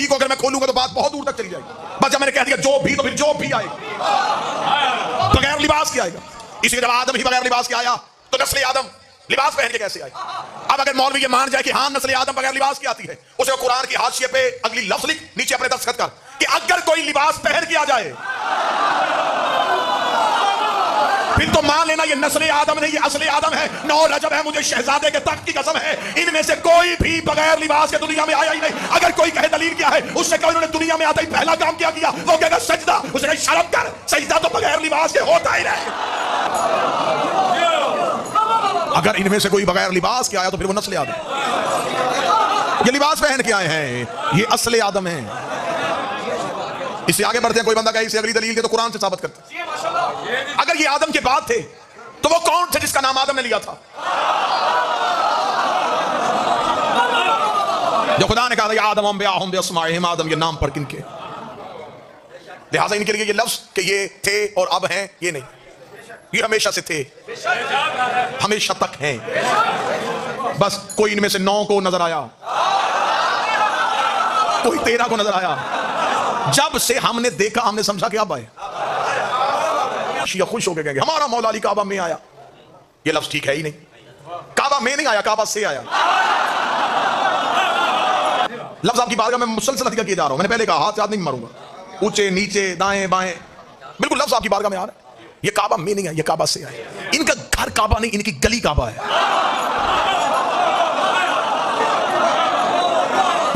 को अगर मैं खोलूंगा तो बात बहुत दूर तक चली जाएगी। बस जब मैंने कह दिया जो भी, तो फिर जो भी आएगा। बगैर लिबास के आएगा। इसलिए जब आदम ही बगैर लिबास के आया तो नस्ल आदम लिबास पहन के कैसे आए? अब अगर मौलवी ये मान जाए कि हाँ नस्ल आदम बगैर लिबास की आती है, उसे कुरान की हाशिए पे अगली लफ्ज लिख, नीचे अपने दस्तखत कर कि अगर कोई लिबास पहन के आ जाए फिर तो मान लेना ये नस्ल आदम नहीं, ये असली आदम है। 9 रजब है, मुझे शहजादे के तख्त की कसम है, इनमें से कोई भी बगैर लिबास के दुनिया में आया ही नहीं। अगर कोई कहे दलील क्या है, उससे कहो इन्होंने दुनिया में आते ही पहला काम क्या किया, वो कहेगा सजदा। उसे कहे शर्म कर, सजदा तो बगैर लिबास के होता ही नहीं। अगर इनमें से कोई बगैर लिबास के आया तो फिर वो नस्ल आदम। ये लिबास पहन के आए हैं, ये असली आदम है। इससे आगे बढ़ते हैं। कोई बंदा कहे इसे अगली दलील दे तो कुरान से साबित करते। अगर ये आदम के बाद थे तो वो कौन थे जिसका नाम आदम ने लिया था? जो खुदा ने कहा आदम आदम, ये नाम पर किनके, लिहाजा इनके लिए ये लफ्ज कि ये थे और अब हैं, ये नहीं, ये हमेशा से थे, हमेशा तक हैं। बस कोई इनमें से 9 को नजर आया, कोई 13 को नजर आया। जब से हमने देखा हमने समझा कि अब आए। शिया खुश होकर कहेंगे हमारा मौला अली काबा में आया। ये लफ्ज ठीक है ही नहीं। काबा में नहीं आया, काबा से आया। लफ्ज आपकी बारगाह में मुसलसल हत्या किया जा रहा हूं। मैंने पहले कहा हाथ से हाथ नहीं मारूंगा, ऊंचे नीचे दाएं बाएं, बिल्कुल लफ्ज आपकी बारगाह में आ रहा है। ये काबा में नहीं आया, ये काबा से आया। इनका घर काबा नहीं, इनकी गली काबा है।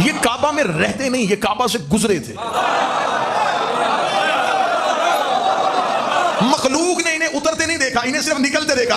ये काबा में रहते नहीं, ये काबा से गुजरे थे। मखलूक ने इन्हें उतरते नहीं देखा, इन्हें सिर्फ निकलते देखा।